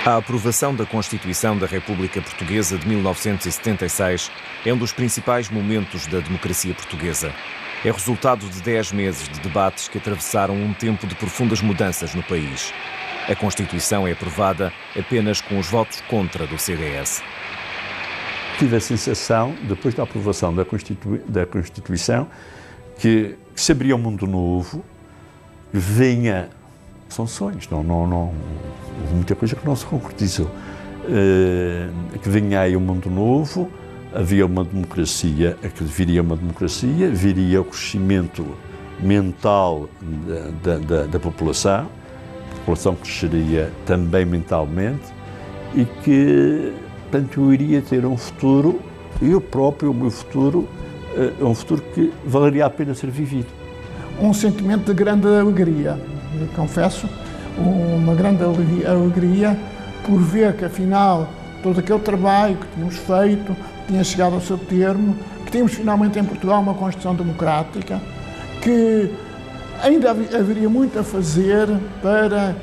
A aprovação da Constituição da República Portuguesa de 1976 é um dos principais momentos da democracia portuguesa. É resultado de 10 meses de debates que atravessaram um tempo de profundas mudanças no país. A Constituição é aprovada apenas com os votos contra do CDS. Tive a sensação, depois da aprovação da Constituição, que se abria um mundo novo, vinha... São sonhos, não, houve muita coisa que não se concretizou. Que vinha aí um mundo novo, havia uma democracia, viria uma democracia, viria o crescimento mental da população, a população cresceria também mentalmente e que, portanto, eu iria ter um futuro, eu próprio, o meu futuro, um futuro que valeria a pena ser vivido. Um sentimento de grande alegria. Eu confesso, uma grande alegria por ver que, afinal, todo aquele trabalho que tínhamos feito tinha chegado ao seu termo, que tínhamos finalmente em Portugal uma Constituição democrática, que ainda haveria muito a fazer para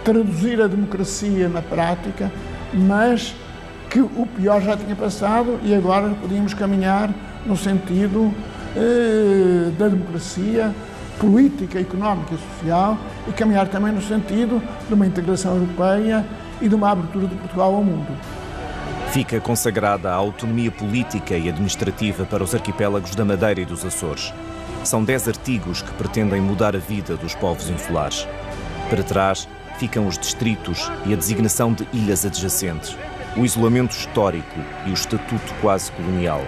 traduzir a democracia na prática, mas que o pior já tinha passado e agora podíamos caminhar no sentido da democracia política, económica e social e caminhar também no sentido de uma integração europeia e de uma abertura de Portugal ao mundo. Fica consagrada a autonomia política e administrativa para os arquipélagos da Madeira e dos Açores. São 10 artigos que pretendem mudar a vida dos povos insulares. Para trás ficam os distritos e a designação de ilhas adjacentes, o isolamento histórico e o estatuto quase colonial.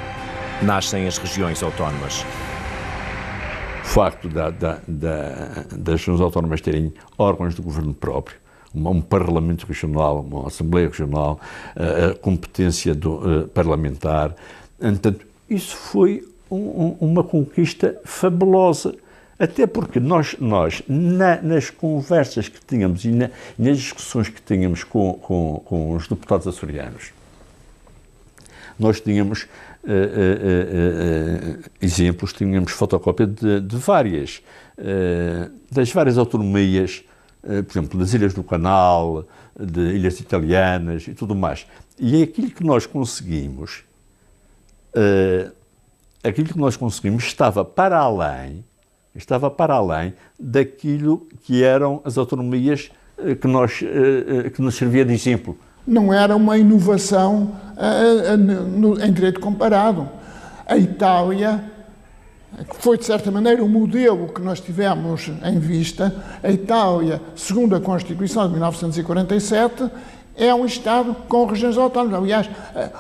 Nascem as regiões autónomas. O facto das regiões autónomas terem órgãos de governo próprio, um parlamento regional, uma assembleia regional, a competência parlamentar, portanto, isso foi uma conquista fabulosa, até porque nós nas conversas que tínhamos e nas discussões que tínhamos com os deputados açorianos, nós tínhamos exemplos, tínhamos fotocópia de várias, das várias autonomias, por exemplo, das Ilhas do Canal, de ilhas italianas e tudo mais. E aquilo que nós conseguimos, estava para além daquilo que eram as autonomias que nos servia de exemplo. Não era uma inovação em direito comparado. A Itália, que foi de certa maneira o modelo que nós tivemos em vista, a Itália, segundo a Constituição de 1947, é um Estado com regiões autónomas. Aliás,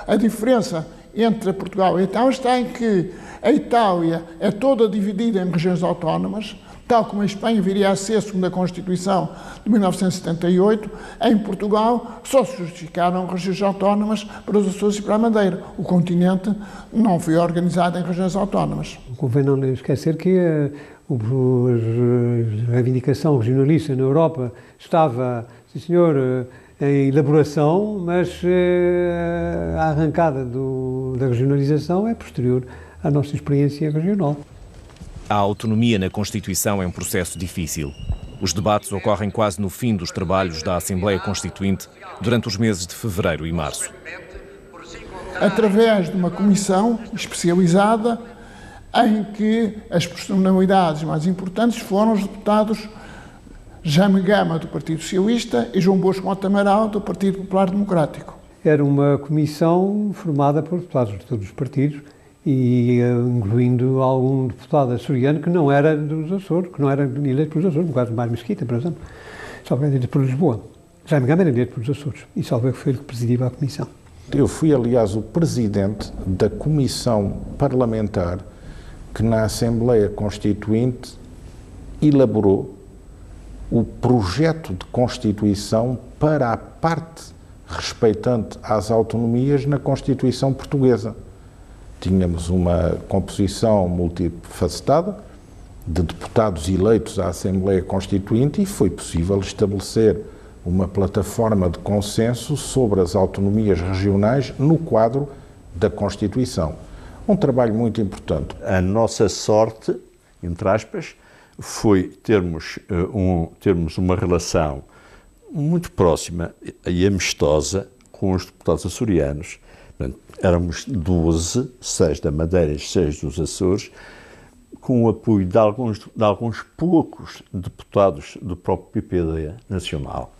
a diferença entre Portugal e a Itália está em que a Itália é toda dividida em regiões autónomas, tal como a Espanha viria a ser, segundo a Constituição de 1978, em Portugal só se justificaram regiões autónomas para os Açores e para a Madeira. O continente não foi organizado em regiões autónomas. Convém não esquecer que a reivindicação regionalista na Europa estava, sim senhor, em elaboração, mas a arrancada da regionalização é posterior à nossa experiência regional. A autonomia na Constituição é um processo difícil. Os debates ocorrem quase no fim dos trabalhos da Assembleia Constituinte, durante os meses de fevereiro e março. Através de uma comissão especializada em que as personalidades mais importantes foram os deputados Jaime Gama, do Partido Socialista, e João Bosco Mota Amaral, do Partido Popular Democrático. Era uma comissão formada por deputados de todos os partidos, e incluindo algum deputado açoriano que não era dos Açores, que não era eleito pelos Açores, no caso de Mário Mesquita, por exemplo, salvo eleito por Lisboa. Jaime Gama era eleito pelos Açores e salvo foi ele que presidia a comissão. Eu fui, aliás, o presidente da comissão parlamentar que na Assembleia Constituinte elaborou o projeto de Constituição para a parte respeitante às autonomias na Constituição portuguesa. Tínhamos uma composição multifacetada de deputados eleitos à Assembleia Constituinte e foi possível estabelecer uma plataforma de consenso sobre as autonomias regionais no quadro da Constituição. Um trabalho muito importante. A nossa sorte, entre aspas, foi termos uma relação muito próxima e amistosa com os deputados açorianos. Portanto, éramos 12, 6 da Madeira e 6 dos Açores, com o apoio de alguns poucos deputados do próprio PPD nacional.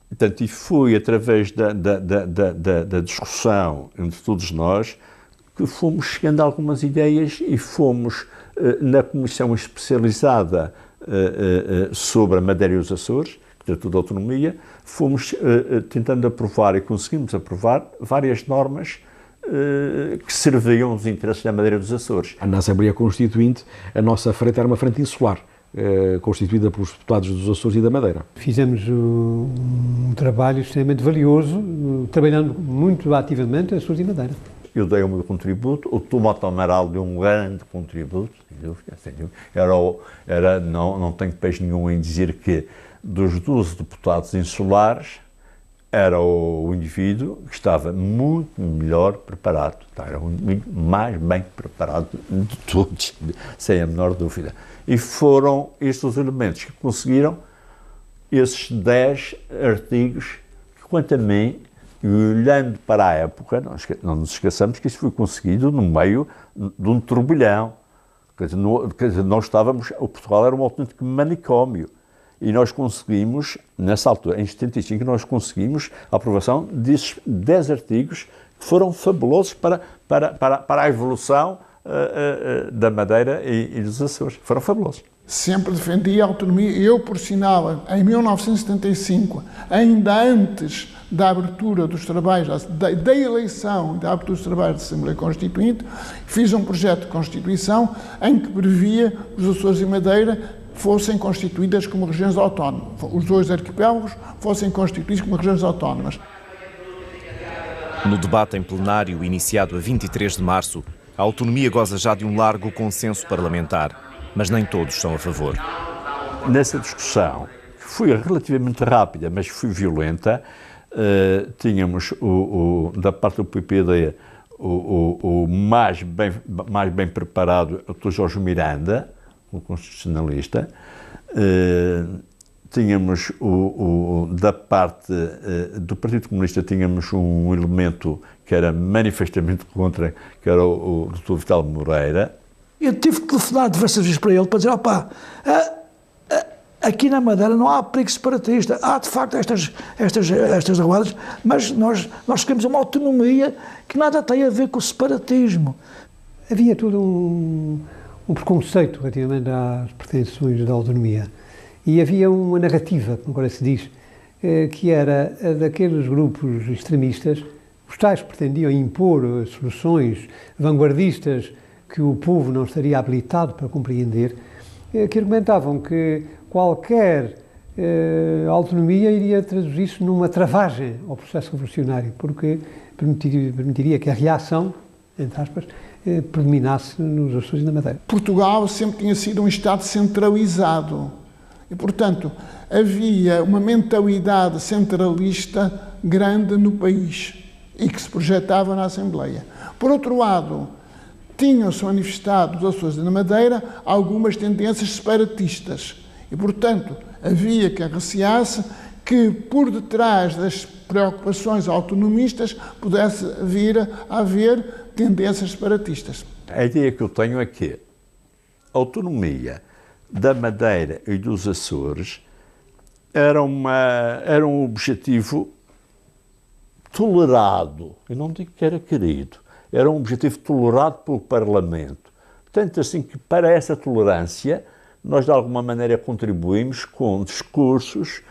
Portanto, e foi através da discussão entre todos nós que fomos chegando a algumas ideias e fomos, na comissão especializada sobre a Madeira e os Açores, que tratou da autonomia, fomos tentando aprovar e conseguimos aprovar várias normas que serviam os interesses da Madeira e dos Açores. Na Assembleia Constituinte, a nossa frente era uma frente insular, constituída pelos deputados dos Açores e da Madeira. Fizemos um trabalho extremamente valioso, trabalhando muito ativamente Açores e Madeira. Eu dei o meu contributo, o Tomate Amaral deu um grande contributo, sem dúvida. Não tenho peixe nenhum em dizer que dos 12 deputados insulares, era o indivíduo que estava muito melhor preparado, era muito mais bem preparado de todos, sem a menor dúvida. E foram estes os elementos que conseguiram esses 10 artigos que, quanto a mim, e olhando para a época, não nos esqueçamos que isso foi conseguido no meio de um turbilhão. Quer dizer, nós estávamos, o Portugal era um autêntico manicômio. E nós conseguimos, nessa altura, em 75, nós conseguimos a aprovação desses 10 artigos que foram fabulosos para a evolução da Madeira e dos Açores. Foram fabulosos. Sempre defendi a autonomia. Eu, por sinal, em 1975, ainda antes da abertura dos trabalhos, da eleição e da abertura dos trabalhos da Assembleia Constituinte, fiz um projeto de Constituição em que previa os Açores e Madeira fossem constituídas como regiões autónomas. Os 2 arquipélagos fossem constituídos como regiões autónomas. No debate em plenário, iniciado a 23 de março, a autonomia goza já de um largo consenso parlamentar, mas nem todos são a favor. Nessa discussão, que foi relativamente rápida, mas foi violenta, tínhamos da parte do PPD o mais bem preparado, o Dr. Jorge Miranda, o constitucionalista, tínhamos da parte do Partido Comunista, tínhamos um elemento que era manifestamente contra, que era o Dr. Vital Moreira. Eu tive que telefonar diversas vezes para ele para dizer, aqui na Madeira não há perigo separatista, há de facto estas reguadas, mas nós queremos uma autonomia que nada tem a ver com o separatismo. Havia todo um preconceito relativamente às pretensões da autonomia. E havia uma narrativa, como agora se diz, que era a daqueles grupos extremistas, os tais que pretendiam impor soluções vanguardistas que o povo não estaria habilitado para compreender, que argumentavam que qualquer autonomia iria traduzir-se numa travagem ao processo revolucionário, porque permitiria que a reação, entre aspas, predominasse nos Açores e na Madeira. Portugal sempre tinha sido um Estado centralizado e, portanto, havia uma mentalidade centralista grande no país e que se projetava na Assembleia. Por outro lado, tinham-se manifestado nos Açores e na Madeira algumas tendências separatistas e, portanto, havia que receasse que por detrás das preocupações autonomistas pudesse vir a haver tendências separatistas. A ideia que eu tenho é que a autonomia da Madeira e dos Açores era um objetivo tolerado, eu não digo que era querido, era um objetivo tolerado pelo Parlamento. Tanto assim que para essa tolerância nós de alguma maneira contribuímos com discursos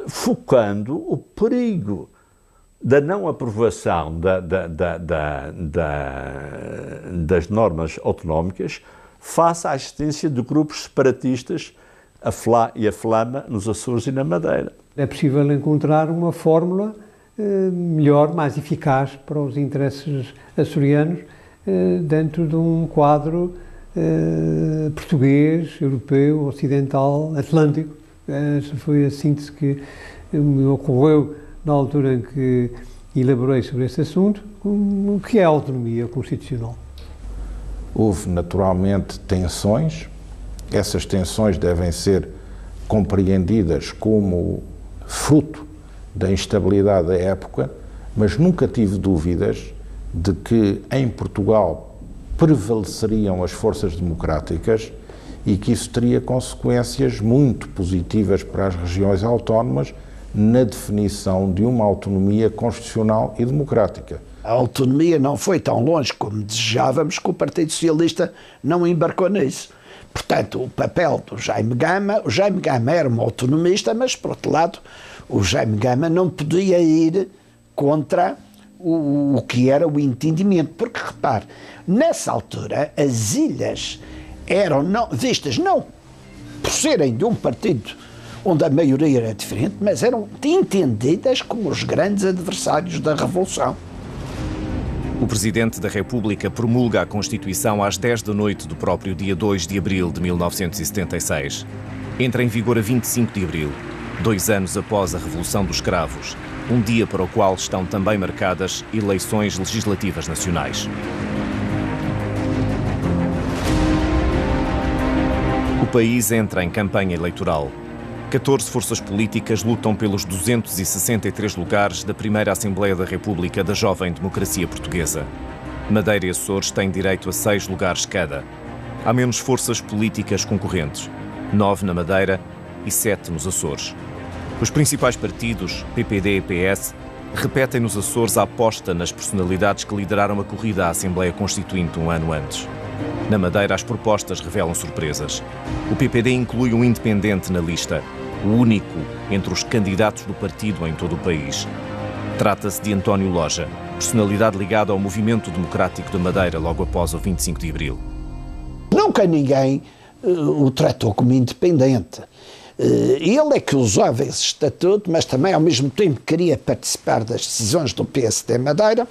focando o perigo da não aprovação das normas autonómicas face à existência de grupos separatistas, a FLA e a FLAMA, nos Açores e na Madeira. É possível encontrar uma fórmula melhor, mais eficaz para os interesses açorianos dentro de um quadro português, europeu, ocidental, atlântico. Essa foi a síntese que me ocorreu na altura em que elaborei sobre este assunto, o que é a autonomia constitucional. Houve naturalmente tensões, essas tensões devem ser compreendidas como fruto da instabilidade da época, mas nunca tive dúvidas de que em Portugal prevaleceriam as forças democráticas e que isso teria consequências muito positivas para as regiões autónomas na definição de uma autonomia constitucional e democrática. A autonomia não foi tão longe como desejávamos, que o Partido Socialista não embarcou nisso. Portanto, o papel do Jaime Gama, o Jaime Gama era um autonomista, mas, por outro lado, o Jaime Gama não podia ir contra o que era o entendimento. Porque, repare, nessa altura, as ilhas eram vistas não por serem de um partido onde a maioria era diferente, mas eram entendidas como os grandes adversários da Revolução. O Presidente da República promulga a Constituição às 10 da noite do próprio dia 2 de abril de 1976. Entra em vigor a 25 de abril, 2 anos após a Revolução dos Cravos, um dia para o qual estão também marcadas eleições legislativas nacionais. O país entra em campanha eleitoral. 14 forças políticas lutam pelos 263 lugares da primeira Assembleia da República da jovem democracia portuguesa. Madeira e Açores têm direito a 6 lugares cada. Há menos forças políticas concorrentes, 9 na Madeira e 7 nos Açores. Os principais partidos, PPD e PS, repetem nos Açores a aposta nas personalidades que lideraram a corrida à Assembleia Constituinte um ano antes. Na Madeira, as propostas revelam surpresas. O PPD inclui um independente na lista, o único entre os candidatos do partido em todo o país. Trata-se de António Loja, personalidade ligada ao movimento democrático da Madeira logo após o 25 de abril. Nunca ninguém o tratou como independente. Ele é que usava esse estatuto, mas também ao mesmo tempo queria participar das decisões do PSD Madeira.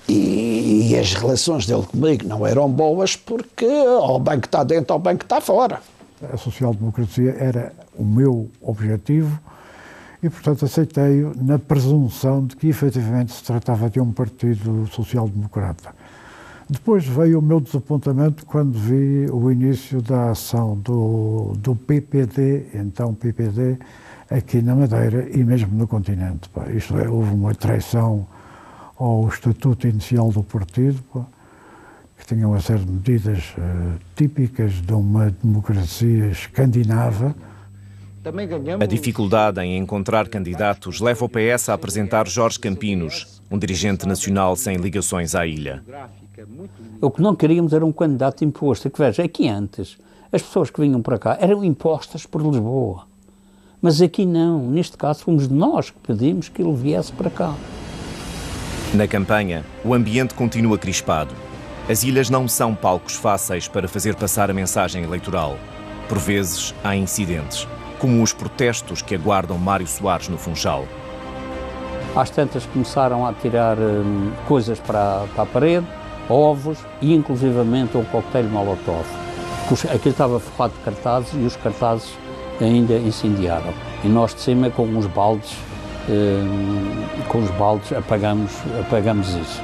E as relações dele comigo não eram boas porque ou o banco está dentro ou o banco está fora. A social-democracia era o meu objetivo e, portanto, aceitei-o na presunção de que, efetivamente, se tratava de um partido social-democrata. Depois veio o meu desapontamento quando vi o início da ação do PPD, então PPD, aqui na Madeira e mesmo no continente. Isto é, houve uma traição ao estatuto inicial do partido, que tinha uma série de medidas típicas de uma democracia escandinava. A dificuldade em encontrar candidatos leva o PS a apresentar Jorge Campinos, um dirigente nacional sem ligações à ilha. O que não queríamos era um candidato imposto. Que veja, aqui antes, as pessoas que vinham para cá eram impostas por Lisboa. Mas aqui não. Neste caso, fomos nós que pedimos que ele viesse para cá. Na campanha, o ambiente continua crispado. As ilhas não são palcos fáceis para fazer passar a mensagem eleitoral. Por vezes, há incidentes, como os protestos que aguardam Mário Soares no Funchal. Às tantas começaram a tirar coisas para a parede, ovos e inclusivamente um coquetel Molotov. Aquilo estava forrado de cartazes e os cartazes ainda incendiaram. E nós de cima com os baldes apagamos isso.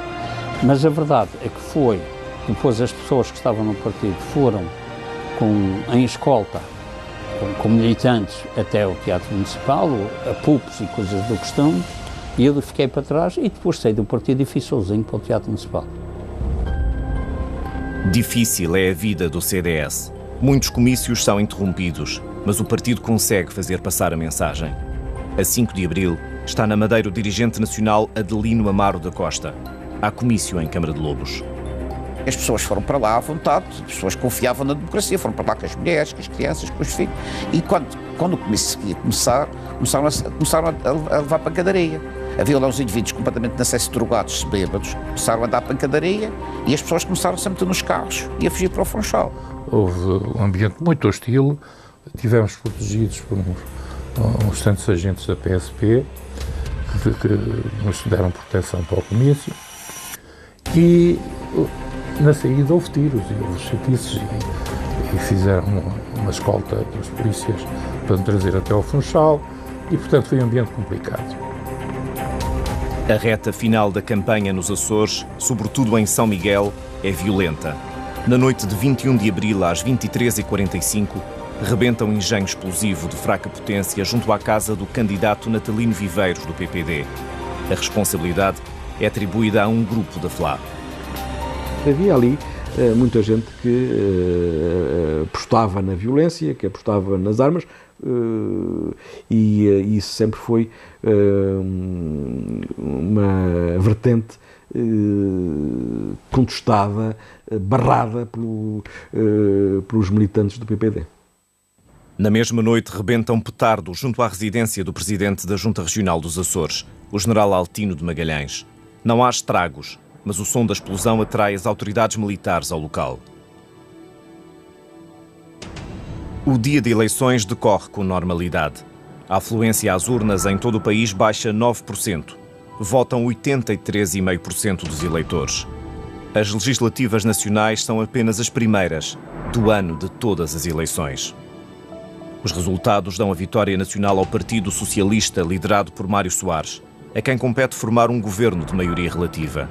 Mas a verdade é que depois as pessoas que estavam no partido foram em escolta, com militantes até o Teatro Municipal, a pulpos e coisas do costume, e eu fiquei para trás e depois saí do partido e fui sozinho para o Teatro Municipal. Difícil é a vida do CDS. Muitos comícios são interrompidos, mas o partido consegue fazer passar a mensagem. A 5 de abril, está na Madeira o dirigente nacional Adelino Amaro da Costa. Há comício em Câmara de Lobos. As pessoas foram para lá à vontade, as pessoas confiavam na democracia, foram para lá com as mulheres, com as crianças, com os filhos. E quando o comício ia começar, começaram a levar pancadaria. Havia lá uns indivíduos completamente de acesso drogados, bêbados, começaram a dar pancadaria e as pessoas começaram a meter nos carros e a fugir para o Funchal. Houve um ambiente muito hostil, tivemos protegidos por uns tantos agentes da PSP que nos deram proteção para o comício e na saída houve tiros e houve chatices e fizeram uma escolta dos polícias para nos trazer até ao Funchal e, portanto, foi um ambiente complicado. A reta final da campanha nos Açores, sobretudo em São Miguel, é violenta. Na noite de 21 de abril às 23h45, rebenta um engenho explosivo de fraca potência junto à casa do candidato Natalino Viveiros, do PPD. A responsabilidade é atribuída a um grupo da FLA. Havia ali muita gente que apostava na violência, que apostava nas armas, e isso sempre foi uma vertente contestada, barrada pelos militantes do PPD. Na mesma noite rebenta um petardo junto à residência do presidente da Junta Regional dos Açores, o general Altino de Magalhães. Não há estragos, mas o som da explosão atrai as autoridades militares ao local. O dia de eleições decorre com normalidade. A afluência às urnas em todo o país baixa 9%. Votam 83,5% dos eleitores. As legislativas nacionais são apenas as primeiras do ano de todas as eleições. Os resultados dão a vitória nacional ao Partido Socialista, liderado por Mário Soares, a quem compete formar um governo de maioria relativa.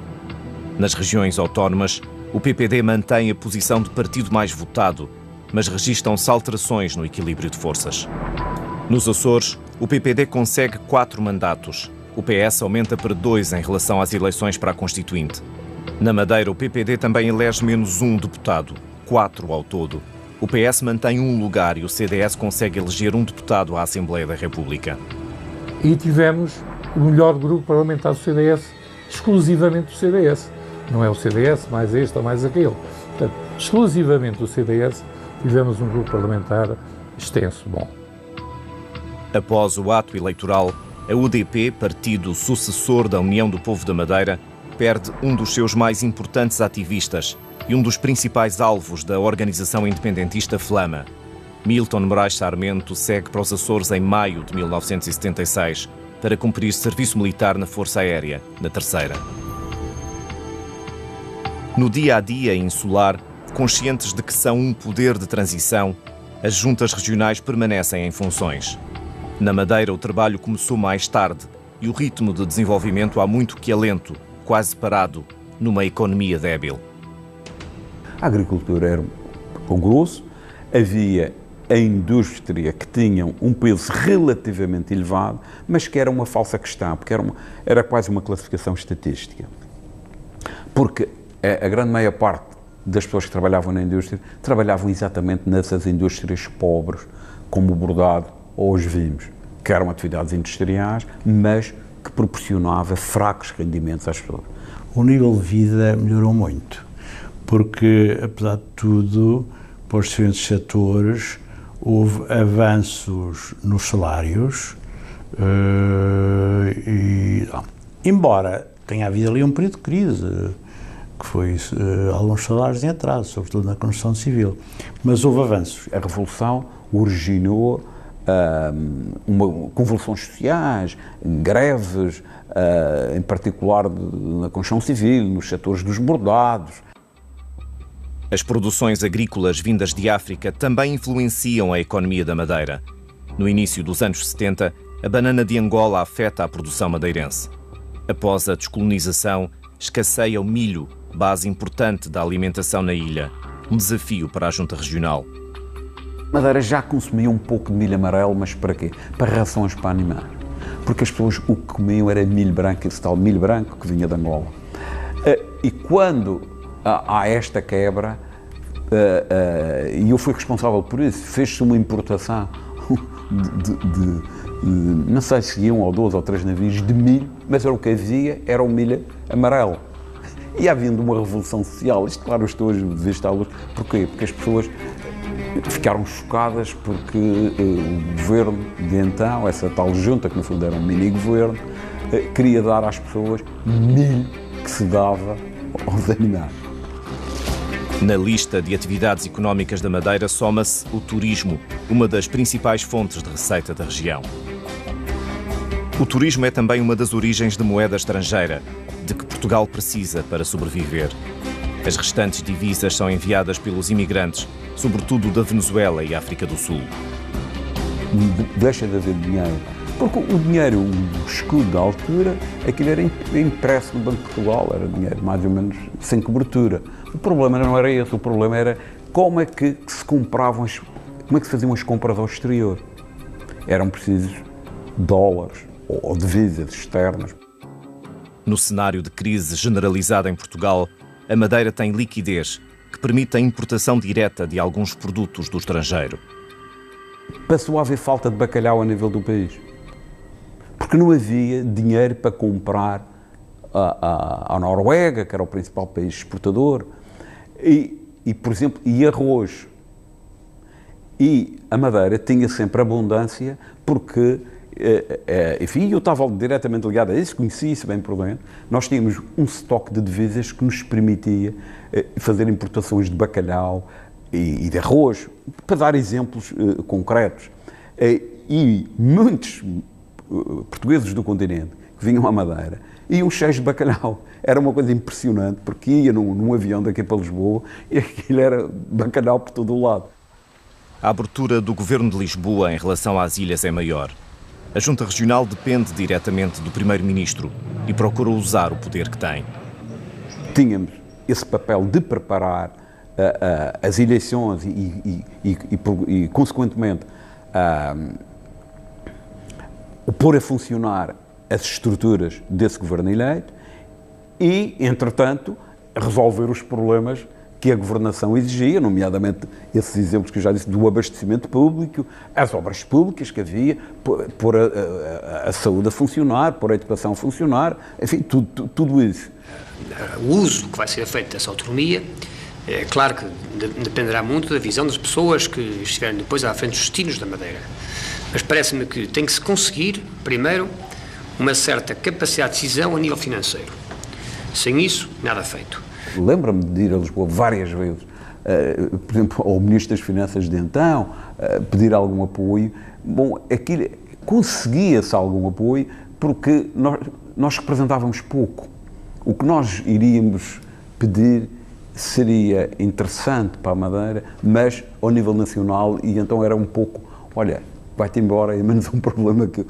Nas regiões autónomas, o PPD mantém a posição de partido mais votado, mas registram-se alterações no equilíbrio de forças. Nos Açores, o PPD consegue 4 mandatos. O PS aumenta para 2 em relação às eleições para a Constituinte. Na Madeira, o PPD também elege menos 1 deputado, 4 ao todo. O PS mantém 1 lugar e o CDS consegue eleger 1 deputado à Assembleia da República. E tivemos o melhor grupo parlamentar do CDS, exclusivamente do CDS. Não é o CDS, mais este ou mais aquele. Portanto, exclusivamente do CDS, tivemos um grupo parlamentar extenso, bom. Após o ato eleitoral, a UDP, partido sucessor da União do Povo da Madeira, perde um dos seus mais importantes ativistas e um dos principais alvos da organização independentista Flama. Milton Moraes Sarmento segue para os Açores em maio de 1976 para cumprir serviço militar na Força Aérea, na Terceira. No dia-a-dia insular, conscientes de que são um poder de transição, as juntas regionais permanecem em funções. Na Madeira, o trabalho começou mais tarde e o ritmo de desenvolvimento há muito que é lento, quase parado, numa economia débil. A agricultura era o grosso, havia a indústria que tinha um peso relativamente elevado, mas que era uma falsa questão, porque era quase uma classificação estatística. Porque a grande maior parte das pessoas que trabalhavam na indústria trabalhavam exatamente nessas indústrias pobres, como o bordado ou os vinhos, que eram atividades industriais, mas que proporcionava fracos rendimentos às pessoas. O nível de vida melhorou muito, porque, apesar de tudo, para os diferentes setores, houve avanços nos salários embora tenha havido ali um período de crise, que foi alguns salários em atraso, sobretudo na construção civil, mas houve avanços. A Revolução originou convulsões sociais, greves, em particular na construção civil, nos setores dos bordados. As produções agrícolas vindas de África também influenciam a economia da Madeira. No início dos anos 70, a banana de Angola afeta a produção madeirense. Após a descolonização, escasseia o milho, base importante da alimentação na ilha. Um desafio para a Junta Regional. Madeira já consumia um pouco de milho amarelo, mas para quê? Para rações para animais. Porque as pessoas o que comiam era milho branco, esse tal milho branco que vinha de Angola. E quando há esta quebra, e eu fui responsável por isso, fez-se uma importação não sei se iam ou 2 ou 3 navios de milho, mas era o que havia, era o milho amarelo. E havendo uma revolução social, isto claro, estou a dizer à luz, porquê? Porque as pessoas ficaram chocadas porque o governo de então, essa tal junta, que no fundo era um mini-governo, queria dar às pessoas milho que se dava aos animais. Na lista de atividades económicas da Madeira soma-se o turismo, uma das principais fontes de receita da região. O turismo é também uma das origens de moeda estrangeira, de que Portugal precisa para sobreviver. As restantes divisas são enviadas pelos imigrantes, sobretudo da Venezuela e África do Sul. Deixa de haver dinheiro, porque o dinheiro, o escudo da altura, aquilo era impresso no Banco de Portugal, era dinheiro mais ou menos sem cobertura. O problema não era esse, o problema era como é que se compravam como é que se faziam as compras ao exterior? Eram precisos dólares ou divisas externas. No cenário de crise generalizada em Portugal, a Madeira tem liquidez que permite a importação direta de alguns produtos do estrangeiro. Passou a haver falta de bacalhau a nível do país, porque não havia dinheiro para comprar a Noruega, que era o principal país exportador, e, por exemplo, e arroz. E a Madeira tinha sempre abundância porque, enfim, eu estava diretamente ligado a isso, conhecia isso bem por dentro. Nós tínhamos um estoque de divisas que nos permitia fazer importações de bacalhau e de arroz, para dar exemplos concretos. E muitos portugueses do continente que vinham à Madeira iam cheios de bacalhau. Era uma coisa impressionante, porque ia num avião daqui para Lisboa e aquilo era bacalhau por todo o lado. A abertura do Governo de Lisboa em relação às ilhas é maior. A Junta Regional depende diretamente do Primeiro-Ministro e procura usar o poder que tem. Tínhamos esse papel de preparar as eleições e consequentemente, o pôr a funcionar as estruturas desse governo eleito e, entretanto, resolver os problemas que a governação exigia, nomeadamente esses exemplos que eu já disse do abastecimento público, as obras públicas que havia, pôr a saúde a funcionar, pôr a educação a funcionar, enfim, tudo isso. O uso que vai ser feito dessa autonomia, é claro que dependerá muito da visão das pessoas que estiverem depois à frente dos destinos da Madeira. Mas parece-me que tem que se conseguir, primeiro, uma certa capacidade de decisão a nível financeiro. Sem isso, nada feito. Lembro-me de ir a Lisboa várias vezes, por exemplo, ao Ministro das Finanças de então, pedir algum apoio. Bom, aquilo conseguia-se algum apoio porque nós representávamos pouco. O que nós iríamos pedir seria interessante para a Madeira, mas ao nível nacional, e então era um pouco, olha, vai-te embora, é menos um problema que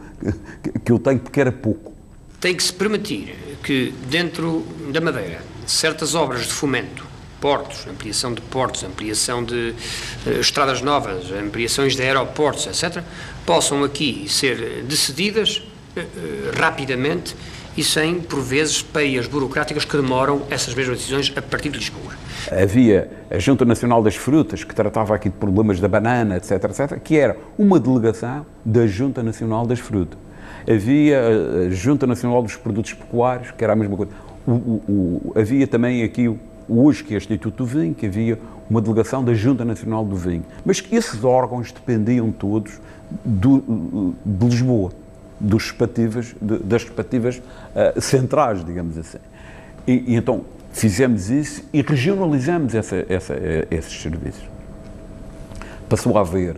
eu tenho, porque era pouco. Tem que se permitir que dentro da Madeira certas obras de fomento, portos, ampliação de portos, ampliação de estradas novas, ampliações de aeroportos, etc., possam aqui ser decididas rapidamente e sem, por vezes, peias burocráticas que demoram essas mesmas decisões a partir de Lisboa. Havia a Junta Nacional das Frutas, que tratava aqui de problemas da banana, etc., etc., que era uma delegação da Junta Nacional das Frutas. Havia a Junta Nacional dos Produtos Pecuários, que era a mesma coisa. Havia também aqui hoje que é o Instituto do Vinho, que havia uma delegação da Junta Nacional do Vinho. Mas que esses órgãos dependiam todos de Lisboa, das respectivas centrais, digamos assim. E então fizemos isso e regionalizamos esses serviços. Passou a haver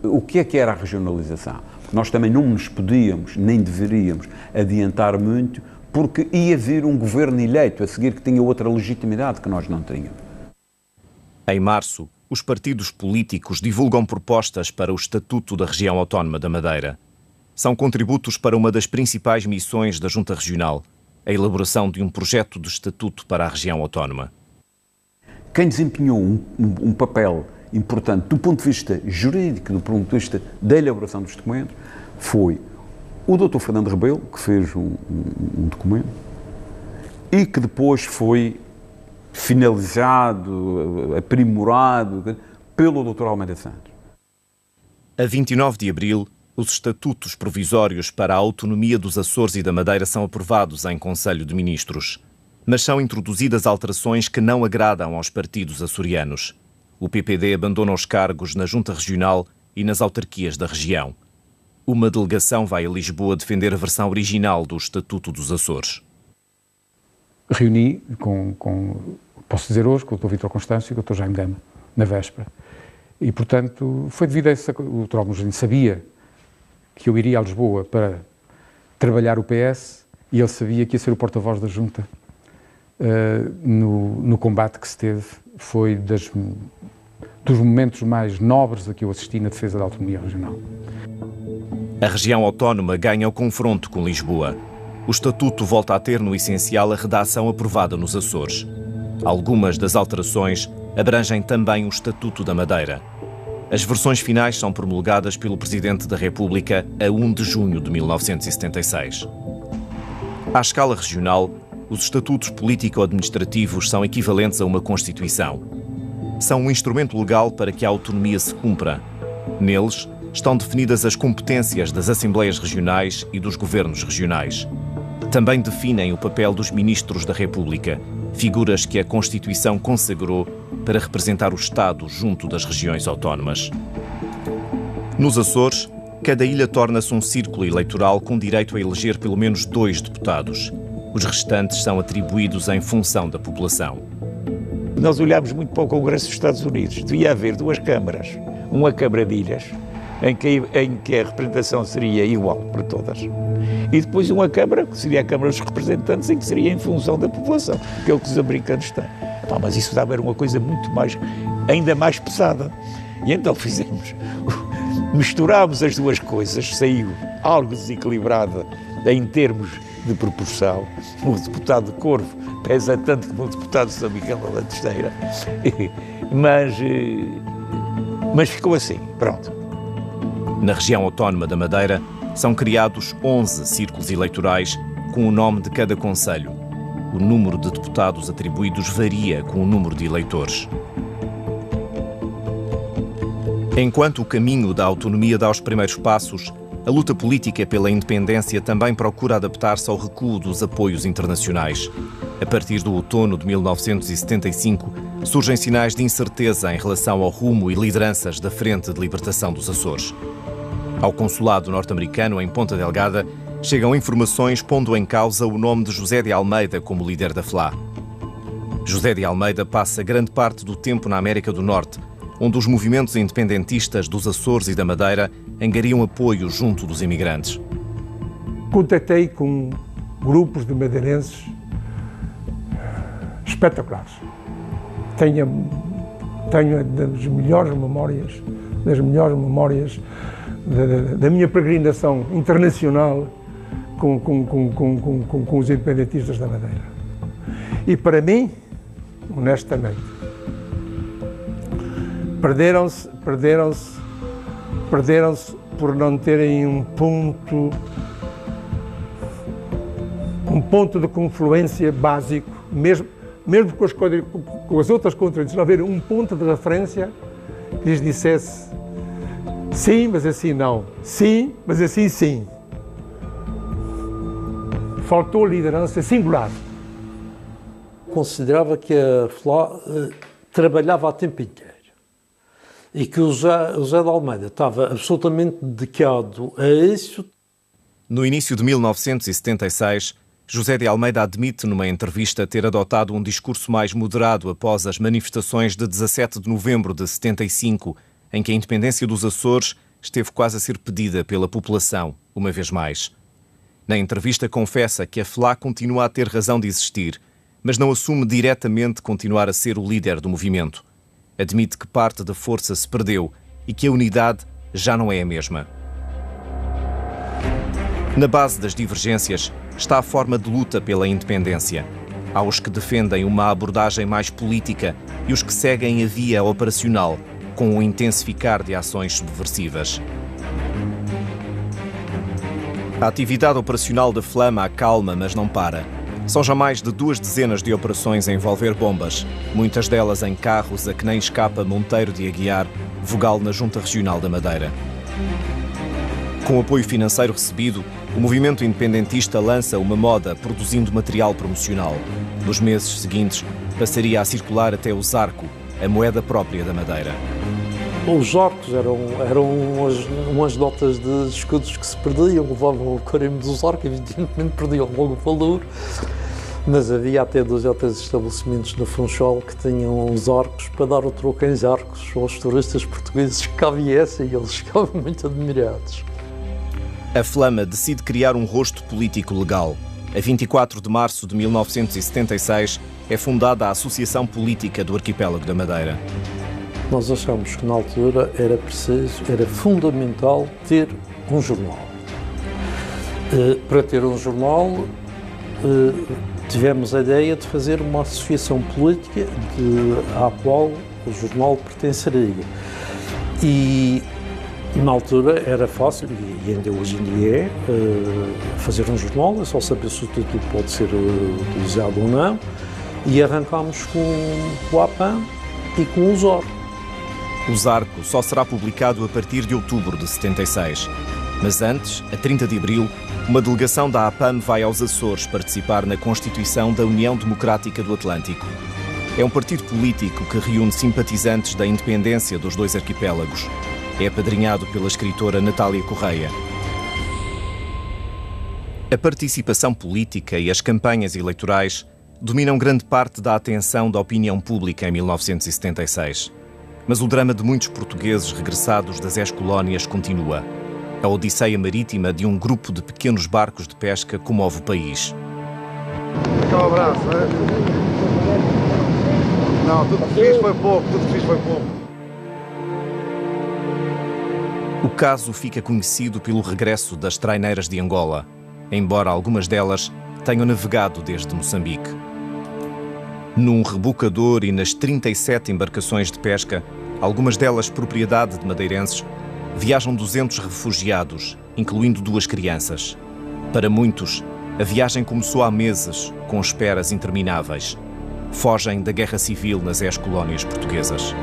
o que era a regionalização? Nós também não nos podíamos, nem deveríamos, adiantar muito, porque ia vir um governo eleito a seguir que tinha outra legitimidade que nós não tínhamos. Em março, os partidos políticos divulgam propostas para o Estatuto da Região Autónoma da Madeira. São contributos para uma das principais missões da Junta Regional, a elaboração de um projeto de estatuto para a região autónoma. Quem desempenhou um papel importante do ponto de vista jurídico, do ponto de vista da elaboração dos documentos, foi o Dr. Fernando Rebelo, que fez um documento e que depois foi finalizado, aprimorado pelo Dr. Almeida Santos. A 29 de abril, os estatutos provisórios para a autonomia dos Açores e da Madeira são aprovados em Conselho de Ministros, mas são introduzidas alterações que não agradam aos partidos açorianos. O PPD abandona os cargos na Junta Regional e nas autarquias da região. Uma delegação vai a Lisboa defender a versão original do Estatuto dos Açores. Reuni posso dizer hoje, com o Dr. Vítor Constâncio e com o Dr. Jaime Gama, na véspera. E, portanto, foi devido a isso que o Dr. Almojinho sabia que eu iria a Lisboa para trabalhar o PS e ele sabia que ia ser o porta-voz da Junta no combate que se teve. Foi dos momentos mais nobres a que eu assisti na defesa da autonomia regional. A região autónoma ganha o confronto com Lisboa. O Estatuto volta a ter, no essencial, a redação aprovada nos Açores. Algumas das alterações abrangem também o Estatuto da Madeira. As versões finais são promulgadas pelo Presidente da República a 1 de junho de 1976. À escala regional, os estatutos político-administrativos são equivalentes a uma Constituição. São um instrumento legal para que a autonomia se cumpra. Neles estão definidas as competências das Assembleias Regionais e dos Governos Regionais. Também definem o papel dos Ministros da República, figuras que a Constituição consagrou para representar o Estado junto das regiões autónomas. Nos Açores, cada ilha torna-se um círculo eleitoral com direito a eleger pelo menos 2 deputados. Os restantes são atribuídos em função da população. Nós olhámos muito para o Congresso dos Estados Unidos. Devia haver 2 câmaras, uma Câmara de Ilhas, em que a representação seria igual para todas, e depois uma Câmara, que seria a Câmara dos Representantes, em que seria em função da população, que é o que os americanos têm. Mas isso dava uma coisa muito mais, ainda mais pesada. E então misturámos as 2 coisas, saiu algo desequilibrado em termos de proporção. O deputado de Corvo pesa tanto como o deputado de São Miguel da Lanteira, mas ficou assim, pronto. Na região autónoma da Madeira, são criados 11 círculos eleitorais com o nome de cada concelho. O número de deputados atribuídos varia com o número de eleitores. Enquanto o caminho da autonomia dá os primeiros passos, a luta política pela independência também procura adaptar-se ao recuo dos apoios internacionais. A partir do outono de 1975, surgem sinais de incerteza em relação ao rumo e lideranças da Frente de Libertação dos Açores. Ao consulado norte-americano em Ponta Delgada, chegam informações pondo em causa o nome de José de Almeida como líder da FLA. José de Almeida passa grande parte do tempo na América do Norte, onde os movimentos independentistas dos Açores e da Madeira angariam apoio junto dos imigrantes. Contatei com grupos de madeirenses espetaculares. Tenho das melhores memórias da minha peregrinação internacional com os independentistas da Madeira. E para mim, honestamente, perderam-se por não terem um ponto de confluência básico, mesmo com as outras contradições, não haver um ponto de referência que lhes dissesse sim, mas assim não. Sim, mas assim sim. Faltou liderança singular. Considerava que a FLA trabalhava a tempo inteiro e que o José de Almeida estava absolutamente dedicado a isso. No início de 1976, José de Almeida admite numa entrevista ter adotado um discurso mais moderado após as manifestações de 17 de novembro de 75, em que a independência dos Açores esteve quase a ser pedida pela população, uma vez mais. Na entrevista confessa que a FLA continua a ter razão de existir, mas não assume diretamente continuar a ser o líder do movimento. Admite que parte da força se perdeu e que a unidade já não é a mesma. Na base das divergências está a forma de luta pela independência. Há os que defendem uma abordagem mais política e os que seguem a via operacional, com o intensificar de ações subversivas. A atividade operacional da Flama acalma, mas não para. São já mais de 2 dezenas de operações a envolver bombas, muitas delas em carros a que nem escapa Monteiro de Aguiar, vogal na Junta Regional da Madeira. Com o apoio financeiro recebido, o movimento independentista lança uma moda produzindo material promocional. Nos meses seguintes, passaria a circular até o Zarco, a moeda própria da Madeira. Os arcos eram umas notas de escudos que se perdiam, levavam o carimbo dos arcos, evidentemente perdiam logo o valor, mas havia até 2 ou 3 estabelecimentos no Funchal que tinham os arcos para dar o troco em arcos aos turistas portugueses que cá viessem, e eles ficavam muito admirados. A Flama decide criar um rosto político legal. A 24 de março de 1976 é fundada a Associação Política do Arquipélago da Madeira. Nós achamos que na altura era fundamental ter um jornal. Para ter um jornal tivemos a ideia de fazer uma associação política à qual o jornal pertenceria. E na altura era fácil, e ainda hoje em dia é, fazer um jornal, é só saber se o título pode ser utilizado ou não, e arrancámos com o APAM e com o ZOR. O Zarco só será publicado a partir de outubro de 76. Mas antes, a 30 de abril, uma delegação da APAM vai aos Açores participar na constituição da União Democrática do Atlântico. É um partido político que reúne simpatizantes da independência dos dois arquipélagos. É apadrinhado pela escritora Natália Correia. A participação política e as campanhas eleitorais dominam grande parte da atenção da opinião pública em 1976. Mas o drama de muitos portugueses regressados das ex-colónias continua. A odisseia marítima de um grupo de pequenos barcos de pesca comove o país. Um abraço, né? Não, tudo que fiz foi pouco, O caso fica conhecido pelo regresso das traineiras de Angola, embora algumas delas tenham navegado desde Moçambique. Num rebocador e nas 37 embarcações de pesca, algumas delas propriedade de madeirenses, viajam 200 refugiados, incluindo 2 crianças. Para muitos, a viagem começou há meses, com esperas intermináveis. Fogem da guerra civil nas ex-colónias portuguesas.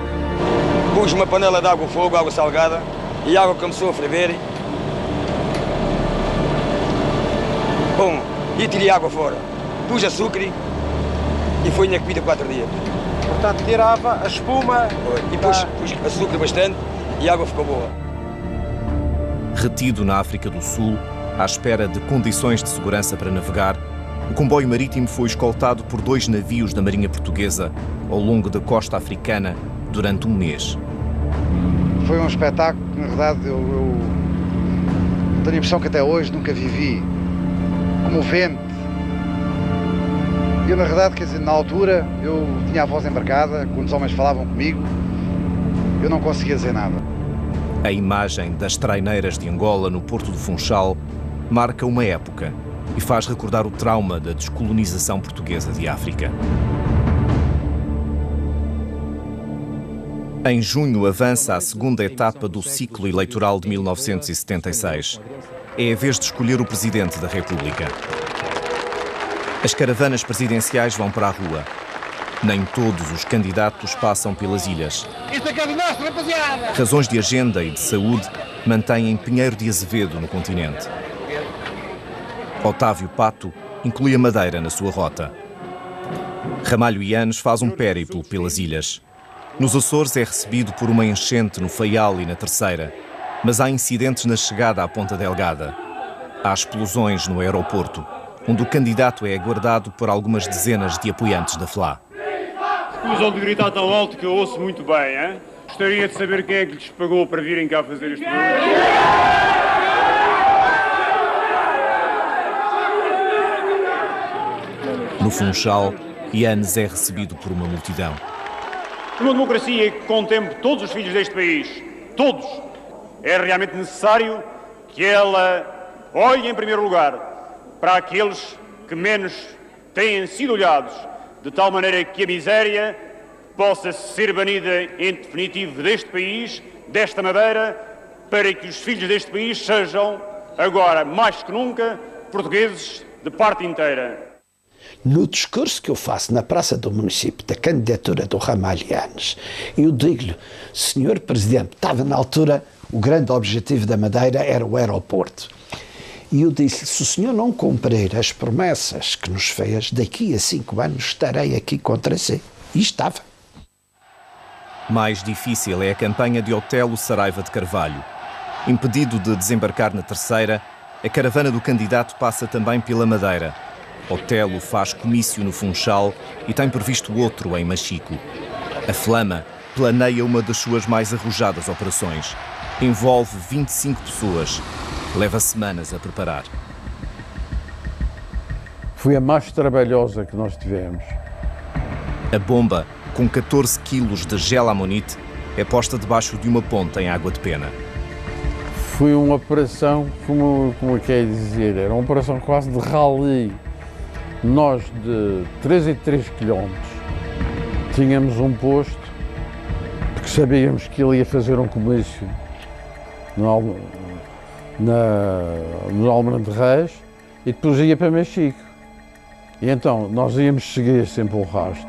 Pus uma panela de água fogo, água salgada, e a água começou a ferver. Bom, e tirei a água fora. Pus açúcar e foi na comida 4 dias. Portanto, tirava a espuma... E pus açúcar bastante e a água ficou boa. Retido na África do Sul, à espera de condições de segurança para navegar, o comboio marítimo foi escoltado por 2 navios da Marinha Portuguesa ao longo da costa africana durante um mês. Foi um espetáculo que, na verdade, eu tenho a impressão que até hoje nunca vivi. Comovente. Eu, na verdade, quer dizer, na altura, eu tinha a voz embarcada, quando os homens falavam comigo, eu não conseguia dizer nada. A imagem das traineiras de Angola no Porto do Funchal marca uma época e faz recordar o trauma da descolonização portuguesa de África. Em junho avança a segunda etapa do ciclo eleitoral de 1976. É a vez de escolher o Presidente da República. As caravanas presidenciais vão para a rua. Nem todos os candidatos passam pelas ilhas. Isto é de nós, rapaziada! Razões de agenda e de saúde mantêm Pinheiro de Azevedo no continente. Otávio Pato inclui a Madeira na sua rota. Ramalho Yanes faz um périplo pelas ilhas. Nos Açores é recebido por uma enchente no Faial e na Terceira, mas há incidentes na chegada à Ponta Delgada. Há explosões no aeroporto, onde o candidato é aguardado por algumas dezenas de apoiantes da FLA. Escusam de gritar tão alto que eu ouço muito bem, hein? Gostaria de saber quem é que lhes pagou para virem cá fazer este programa. No Funchal, Yanes é recebido por uma multidão. Uma democracia que contemple todos os filhos deste país, todos, é realmente necessário que ela olhe em primeiro lugar para aqueles que menos têm sido olhados, de tal maneira que a miséria possa ser banida em definitivo deste país, desta Madeira, para que os filhos deste país sejam, agora mais que nunca, portugueses de parte inteira. No discurso que eu faço na Praça do Município da candidatura do Ramalho Yanes, eu digo-lhe, Sr. Presidente, estava na altura, o grande objetivo da Madeira era o aeroporto. E eu disse, se o senhor não cumprir as promessas que nos fez, daqui a 5 anos estarei aqui contra si. E estava. Mais difícil é a campanha de Otelo Saraiva de Carvalho. Impedido de desembarcar na Terceira, a caravana do candidato passa também pela Madeira. Otelo faz comício no Funchal e tem previsto outro em Machico. A Flama planeia uma das suas mais arrojadas operações. Envolve 25 pessoas. Leva semanas a preparar. Foi a mais trabalhosa que nós tivemos. A bomba, com 14 quilos de gelamonite, é posta debaixo de uma ponta em água de pena. Foi uma operação, como é que é dizer, era uma operação quase de rally. nós de 3 em 3 quilómetros tínhamos um posto, porque sabíamos que ele ia fazer um comício no Almirante Reis e depois ia para Mexico. E então nós íamos seguir sempre o rastro.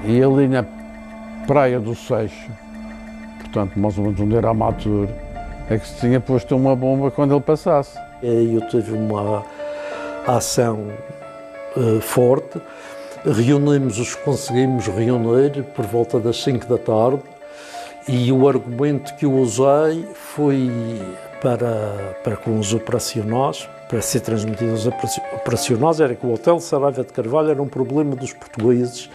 E ali na praia do Seixo, portanto, mais ou menos onde era a Matur, é que se tinha posto uma bomba quando ele passasse. Eu tive uma ação forte, conseguimos reunir por volta das 5 da tarde e o argumento que eu usei foi para com os operacionais, para ser transmitido aos operacionais, era que o Hotel Saraiva de Carvalho era um problema dos portugueses,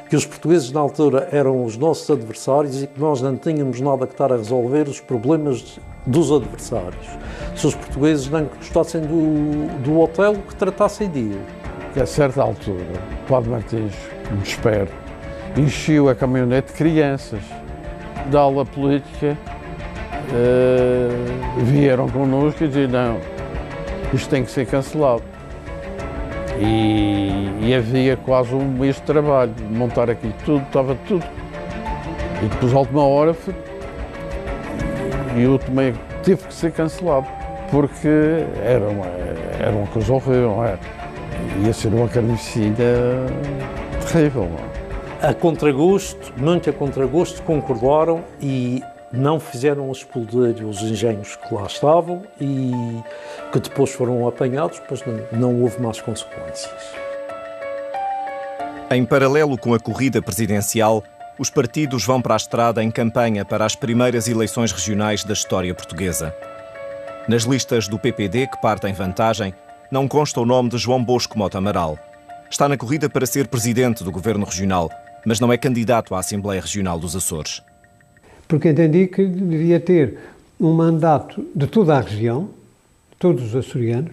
que os portugueses na altura eram os nossos adversários e que nós não tínhamos nada que estar a resolver os problemas dos adversários. Se os portugueses não gostassem do hotel, que tratassem dele. Que a certa altura, o Padre Martins, me espero, encheu a caminhonete de crianças da aula política, vieram connosco e diziam, não, isto tem que ser cancelado. E havia quase um mês de trabalho, de montar aquilo tudo, estava tudo. E depois, à última hora, eu também teve que ser cancelado, porque era uma coisa horrível, não é? Ia ser uma carnificina terrível. A contragosto, muito a contragosto, concordaram e não fizeram explodir os engenhos que lá estavam e que depois foram apanhados, pois não houve mais consequências. Em paralelo com a corrida presidencial, os partidos vão para a estrada em campanha para as primeiras eleições regionais da história portuguesa. Nas listas do PPD, que partem vantagem, não consta o nome de João Bosco Mota Amaral. Está na corrida para ser presidente do Governo Regional, mas não é candidato à Assembleia Regional dos Açores. Porque entendi que devia ter um mandato de toda a região, de todos os açorianos,